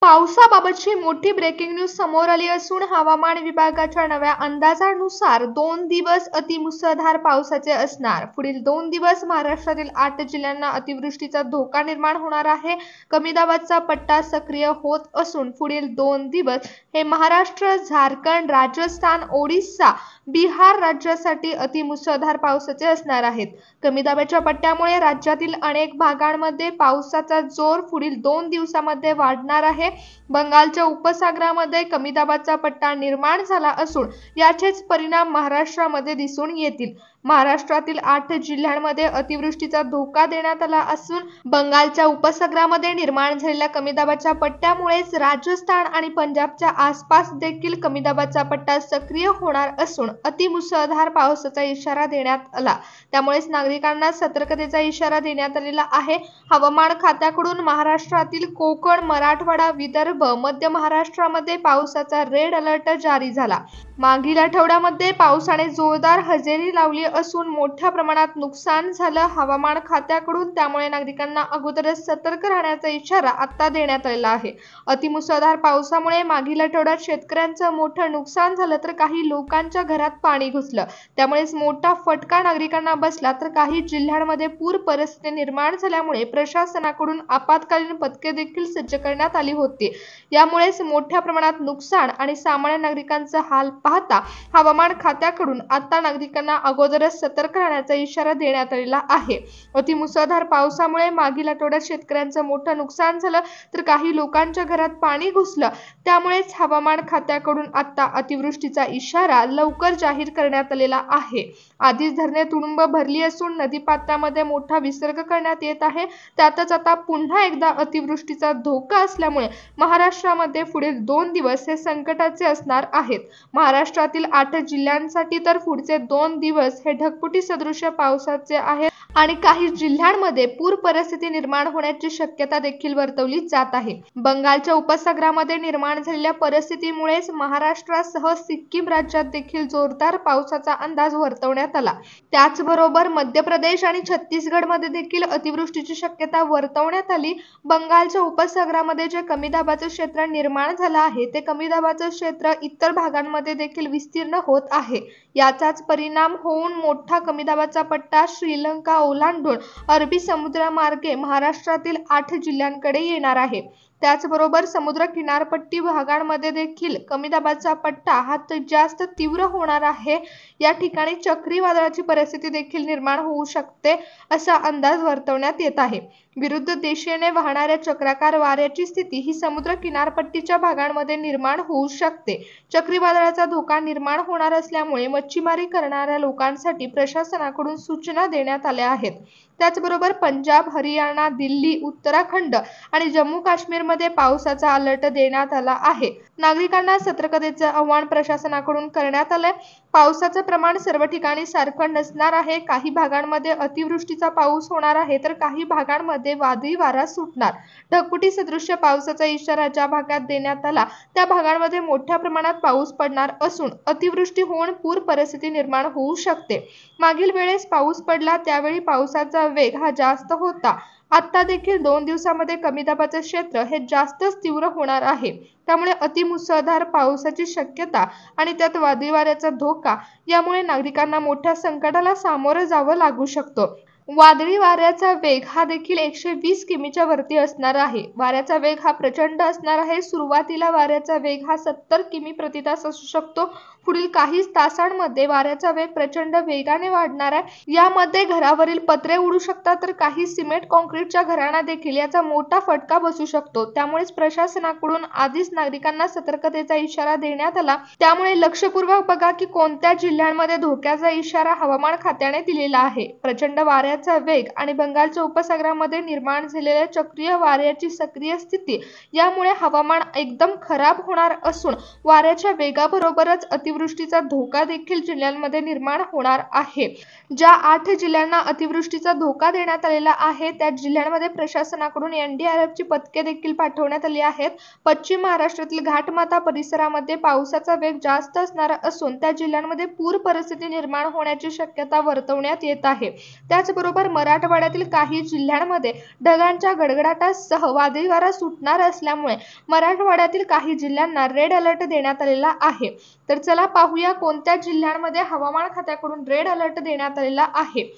पावसाबाबतची मोठी breaking news समोर आली असून हवामान विभागाच्या नव्या अंदाजानुसार 2 दिवस अतिमुसळधार पावसाचे असणार। पुढील 2 दिवस महाराष्ट्रातील 8 जिल्ह्यांना अतिवृष्टीचा धोका निर्माण होणार आहे। कमी दाबाचा पट्टा सक्रिय होत असून पुढील 2 दिवस हे महाराष्ट्र, झारखंड, राजस्थान, ओडिशा, बिहार राज्यासाठी अतिमुसळधार पावसाचे असणार आहेत। कमी दाबाच्या पट्ट्यामुळे राज्यातील अनेक भागांमध्ये पावसाचा जोर पुढील 2 दिवसांमध्ये वाढणार आहे। बंगालच्या उपसागरामध्ये कमी दाबाचा पट्टा निर्माण झाला असून याचेच परिणाम महाराष्ट्रामध्ये दिसून येतील। महाराष्ट्रातील 8 जिल्ह्यांमध्ये अतिवृष्टीचा धोका देण्यात आला असून बंगालच्या उपसागरामध्ये निर्माण झालेल्या कमी दाबाच्या पट्ट्यामुळेच राजस्थान आणि पंजाबच्या आसपास देखील कमी दाबाचा पट्टा सक्रिय होणार असून अतिमुसळधार पावसाचा इशारा देण्यात आला। त्यामुळेच नागरिकांना सतर्कतेचा इशारा देण्यात आलेला आहे। हवामान खात्याकडून महाराष्ट्रातील कोकण, मराठवाडा, विदर्भ, मध्य महाराष्ट्रामध्ये पावसाचा रेड अलर्ट जारी झाला। मागील आठवड्यामध्ये पावसाने जोरदार हजेरी लावली असून मोठ्या प्रमाणात नुकसान झालं हवामान खात्याकडून। त्यामुळे नागरिकांना अगोदरच सतर्क राहण्याचा इशारा आता देण्यात आलेला आहे। अतिमुसळधार पावसामुळे मागील आठवड्यात शेतकऱ्यांचं मोठं नुकसान झालं तर काही लोकांच्या घरात पाणी घुसलं। त्यामुळेच मोठा फटका नागरिकांना बसला तर काही जिल्ह्यांमध्ये पूर परिस्थिती निर्माण झाल्यामुळे प्रशासनाकडून आपत्कालीन पथके देखील सज्ज करण्यात आली होती। यामुळेच मोठ्या प्रमाणात नुकसान आणि सामान्य नागरिकांचा हाल पाहता हवामान खात्याकडून आता नागरिकांना अगोदरच सतर्क राहण्याचा इशारा देण्यात आलेला आहे। अतिमुसळधार पावसामुळे मागील आठवड्यात शेतकऱ्यांचं मोठं नुकसान झालं तर काही लोकांच्या घरात पाणी घुसलं। त्यामुळेच हवामान खात्याकडून आता अतिवृष्टीचा इशारा लवकर जाहीर करण्यात आलेला आहे। आधीच धरणे तुडुंब भरली असून नदीपात्रामध्ये मोठा विसर्ग करण्यात येत आहे। त्यातच आता पुन्हा एकदा अतिवृष्टीचा धोका असल्यामुळे महाराष्ट्रामध्ये पुढील 2 दिवस हे संकटाचे असणार आहेत। महाराष्ट्रातील 8 जिल्ह्यांसाठी तर पुढचे 2 दिवस हे ढगफुटी सदृश्य पावसाचे आहेत आणि काही जिल्ह्यांमध्ये पूर परिस्थिती निर्माण होण्याची शक्यता देखील वर्तवली जात आहे। बंगालच्या उपसागरामध्ये निर्माण झालेल्या परिस्थितीमुळेच महाराष्ट्रासह सिक्कीम राज्यात देखील जोरदार पावसाचा अंदाज वर्तवण्यात आला। त्याचबरोबर मध्य प्रदेश आणि छत्तीसगडमध्ये देखील अतिवृष्टीची शक्यता वर्तवण्यात आली। बंगालच्या उपसागरामध्ये जे कमी दाबाचे क्षेत्र निर्माण झालं आहे ते कमी दाबाचे क्षेत्र इतर भागांमध्ये देखील विस्तीर्ण होत आहे। याचाच परिणाम होऊन मोठा कमी दाबाचा पट्टा श्रीलंका ओलांडून अरबी समुद्रामार्गे महाराष्ट्रातील 8 जिल्ह्यांकडे येणार आहे। त्याचबरोबर समुद्र किनारपट्टी भागांमध्ये देखील कमी दाबाचा पट्टा हा जास्त तीव्र होणार आहे। या ठिकाणी चक्रीवादळाची परिस्थिती देखील निर्माण होऊ शकते असा अंदाज वर्तवण्यात येत आहे। विरुद्ध दिशेने वाहणाऱ्या चक्राकार वाऱ्याची स्थिती ही समुद्र किनारपट्टीच्या भागांमध्ये निर्माण होऊ शकते। चक्रीवादळाचा धोका निर्माण होणार असल्यामुळे मच्छीमारी करणाऱ्या लोकांसाठी प्रशासनाकडून सूचना देण्यात आल्या आहेत। त्याचबरोबर पंजाब, हरियाणा, दिल्ली, उत्तराखंड आणि जम्मू काश्मीरमध्ये पावसाचा अलर्ट देण्यात आला आहे। नागरिकांना सतर्कतेचे आवाहन प्रशासनाकडून करण्यात आले। पावसाचं प्रमाण सर्व ठिकाणी सारखं नसणार आहे। काही भागांमध्ये अतिवृष्टीचा पाऊस होणार आहे तर काही भागांमध्ये वादळी वारा सुटणार। ढगफुटी सदृश्य पावसाचा इशारा ज्या भागात देण्यात आला त्या भागांमध्ये मोठ्या प्रमाणात पाऊस पडणार असून अतिवृष्टी होऊन पूर परिस्थिती निर्माण होऊ शकते। मागील वेळेस पाऊस पडला त्यावेळी पावसाचा वेग हा जास्त होता। आता देखील 2 दिवसांमध्ये कमी दाबाचे क्षेत्र हे जास्तच तीव्र होणार आहे। त्यामुळे अतिमुसळधार पावसाची शक्यता आणि त्यात वादळी वाऱ्याचा धोका यामुळे नागरिकांना मोठ्या संकटाला सामोरं जावं लागू शकतं। वादळी वाऱ्याचा वेग हा देखील 120 किमीच्या वरती असणार आहे। वाऱ्याचा वेग हा प्रचंड असणार आहे। सुरुवातीला वाऱ्याचा वेग हा 70 किमी प्रति तास असू शकतो। पुढील काही तासांमध्ये वाऱ्याचा वेग प्रचंड वेगाने वाढणार आहे। यामध्ये घरावरील पत्रे उडू शकतात तर काही सिमेंट काँक्रीटच्या घरांना देखील याचा मोठा फटका बसू शकतो। त्यामुळेच प्रशासनाकडून आधीच नागरिकांना सतर्कतेचा इशारा देण्यात आला। त्यामुळे लक्षपूर्वक बघा की कोणत्या जिल्ह्यांमध्ये धोक्याचा इशारा हवामान खात्याने दिलेला आहे। प्रचंड वाऱ्याचा वेग आणि बंगालच्या उपसागरामध्ये निर्माण झालेल्या चक्रीय वाऱ्याची सक्रिय स्थिती यामुळे हवामान एकदम खराब होणार असून वाऱ्याच्या वेगाबरोबरच अतिवृष्टीचा धोका देखील जिल्ह्यांमध्ये निर्माण होणार आहे। ज्या 8 जिल्ह्यांना अतिवृष्टीचा धोका देण्यात आलेला आहे त्या जिल्ह्यांमध्ये प्रशासनाकडून NDRFची पथके देखील पाठवण्यात आली आहेत। पश्चिम महाराष्ट्रातील घाटमाथा परिसरामध्ये पावसाचा वेग जास्त असणार असून त्या जिल्ह्यांमध्ये पूर परिस्थिती निर्माण होण्याची शक्यता वर्तवण्यात येत आहे। त्याचबरोबर त्याचबरोबर मराठवाड्यातील काही जिल्ह्यांमध्ये ढगांच्या गडगडाटासह वादळी वारा सुटणार असल्यामुळे मराठवाड्यातील काही जिल्ह्यांना रेड अलर्ट देण्यात आलेला आहे। तर चला पाहूया कोणत्या जिल्ह्यांमध्ये हवामान खात्याकडून रेड अलर्ट देण्यात आलेला आहे।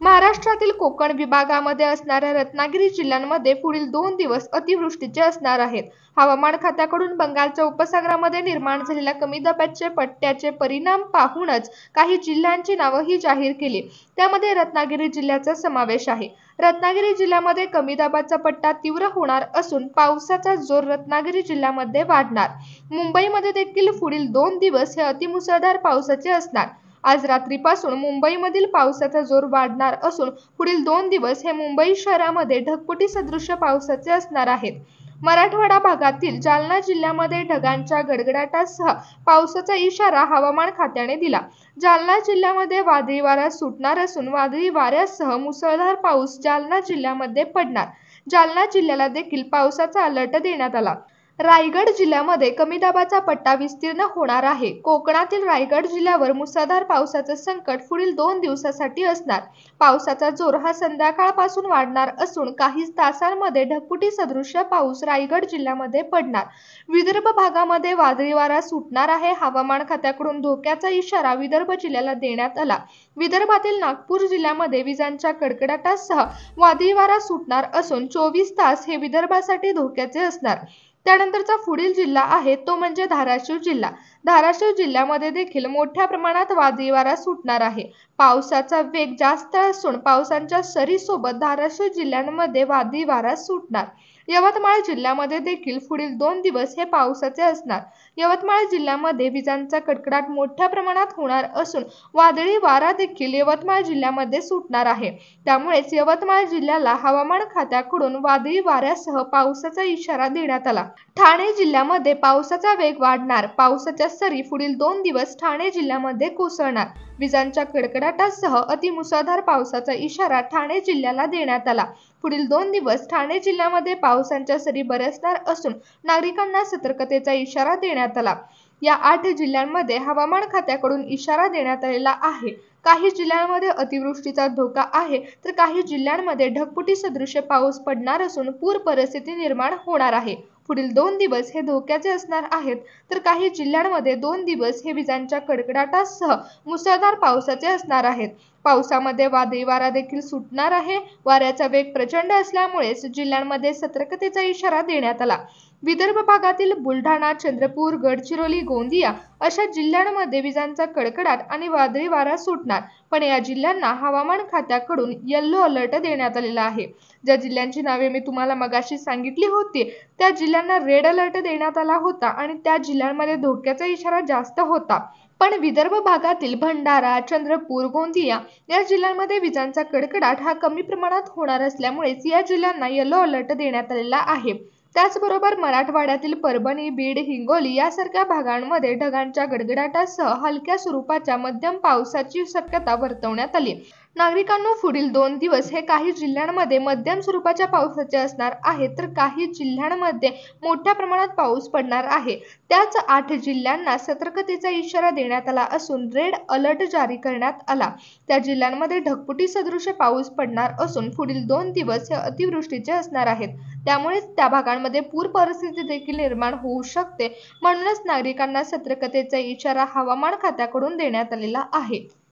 महाराष्ट्रातील कोकण विभागामध्ये असणाऱ्या रत्नागिरी जिल्ह्यांमध्ये पुढील 2 दिवस अतिवृष्टीचे असणार आहेत। हवामान खात्याकडून बंगालच्या उपसागरामध्ये निर्माण झालेल्या कमी दाबाच्या पट्ट्याचे परिणाम पाहूनच काही जिल्ह्यांची नावंही जाहीर केली। त्यामध्ये रत्नागिरी जिल्ह्याचा समावेश आहे। रत्नागिरी जिल्ह्यामध्ये कमी दाबाचा पट्टा तीव्र होणार असून पावसाचा जोर रत्नागिरी जिल्ह्यामध्ये वाढणार। मुंबईमध्ये देखील पुढील 2 दिवस हे अतिमुसळधार पावसाचे असणार। आज रात्रीपासून मुंबईमधील पावसाचा जोर वाढणार असून पुढील 2 दिवस हे मुंबई शहरामध्ये ढगफुटी सदृश पावसाचे असणार आहेत। मराठवाडा भागातील जालना जिल्ह्यामध्ये ढगांच्या गडगडाटासह पावसाचा इशारा हवामान खात्याने दिला। जालना जिल्ह्यामध्ये वादळी वारा सुटणार असून वादळी वाऱ्यासह मुसळधार पाऊस जालना जिल्ह्यामध्ये पडणार। जालना जिल्ह्याला देखील पावसाचा अलर्ट देण्यात आला। रायगड जिल्ह्यामध्ये कमी दाबाचा पट्टा विस्तीर्ण होणार आहे। कोकणातील रायगड जिल्ह्यावर मुसळधार पावसाचे संकट पुढील 2 दिवसांसाठी असणार। पावसाचा जोर हा संध्याकाळपासून वाढणार असून काही तासांमध्ये ढगफुटी सदृश पाऊस रायगड जिल्ह्यामध्ये पडणार। विदर्भ भागामध्ये वादळी वारा सुटणार आहे। हवामान खात्याकडून धोक्याचा इशारा विदर्भ जिल्ह्याला देण्यात आला। विदर्भातील नागपूर जिल्ह्यामध्ये विजांच्या कडकडाटासह वादळी वारा सुटणार असून 24 तास हे विदर्भासाठी धोक्याचे असणार। त्यानंतरचा पुढील जिल्हा आहे तो म्हणजे धाराशिव जिल्हा। धाराशिव जिल्ह्यामध्ये देखील मोठ्या प्रमाणात वादळी वारा सुटणार आहे। पावसाचा वेग जास्त असून पावसाच्या सरीसोबत धाराशिव जिल्ह्यामध्ये वादळी वारा सुटणार। यवतमाळ जिल्ह्यामध्ये देखील पुढील 2 दिवस हे पावसाचे असणार। यवतमाळ जिल्ह्यामध्ये विजांचा कडकडाट मोठ्या प्रमाणात होणार असून वादळी वारा देखील यवतमाळ जिल्ह्यामध्ये सुटणार आहे। त्यामुळेच यवतमाळ जिल्ह्याला हवामान खात्याकडून वादळी वाऱ्यासह पावसाचा इशारा देण्यात आला। ठाणे जिल्ह्यामध्ये पावसाचा वेग वाढणार। पावसाच्या सरी पुढील 2 दिवस ठाणे जिल्ह्यामध्ये कोसळणार। विजांच्या कडकडाटासह अतिमुसळधार पावसाचा इशारा ठाणे जिल्ह्याला देण्यात आला। पुढील 2 दिवस ठाणे जिल्ह्यामध्ये पावसाच्या सरी बरसणार असून नागरिकांना सतर्कतेचा इशारा देण्यात आला। या 8 जिल्ह्यांमध्ये हवामान खात्याकडून इशारा देण्यात आलेला आहे। काही जिल्ह्यांमध्ये अतिवृष्टीचा धोका आहे तर काही जिल्ह्यांमध्ये ढगफुटी सदृश पाऊस पडणार असून पूर परिस्थिती निर्माण होणार आहे। पुढील 2 दिवस हे धोक्याचे असणार आहेत तर काही जिल्ह्यांमध्ये 2 दिवस हे विजांच्या कडकडाटासह मुसळधार पावसाचे असणार आहेत। पावसामध्ये वादळी वारा देखील सुटणार आहे। वाऱ्याचा वेग प्रचंड असल्यामुळे जिल्ह्यांमध्ये सतर्कतेचा इशारा देण्यात आला। विदर्भ भागातील बुलढाणा, चंद्रपूर, गडचिरोली, गोंदिया अशा जिल्ह्यांमध्ये विजांचा कडकडाट आणि वादळी वारा सुटणार, पण या जिल्ह्यांना हवामान खात्याकडून येलो अलर्ट देण्यात आलेला आहे। ज्या जिल्ह्यांची नावे मी तुम्हाला मगाशी सांगितली होती त्या जिल्ह्यांना रेड अलर्ट देण्यात आला होता आणि त्या जिल्ह्यांमध्ये धोक्याचा इशारा जास्त होता। पण विदर्भ भागातील भंडारा, चंद्रपूर, गोंदिया या जिल्ह्यांमध्ये विजांचा कडकडाट हा कमी प्रमाणात होणार असल्यामुळेच या जिल्ह्यांना येलो अलर्ट देण्यात आलेला आहे। त्याचबरोबर मराठवाड्यातील परभणी, बीड, हिंगोली यासारख्या भागांमध्ये ढगांच्या गडगडाटासह हलक्या स्वरूपाच्या मध्यम पावसाची शक्यता वर्तवण्यात आली। नागरिकांनो, पुढील 2 दिवस हे काही जिल्ह्यांमध्ये मध्यम स्वरूपाच्या पावसाचे असणार आहे तर काही जिल्ह्यांमध्ये मोठ्या प्रमाणात पाऊस पडणार आहे। त्याच 8 जिल्ह्यांना सतर्कतेचा इशारा देण्यात आला असून रेड अलर्ट जारी करण्यात आला। त्या जिल्ह्यांमध्ये ढगफुटी सदृश पाऊस पडणार असून पुढील 2 दिवस हे अतिवृष्टीचे असणार आहेत। त्यामुळे त्या भागांमध्ये पूर परिस्थिती देखील निर्माण होऊ शकते। म्हणूनच नागरिकांना सतर्कतेचा इशारा हवामान खात्याकडून देण्यात आलेला आहे।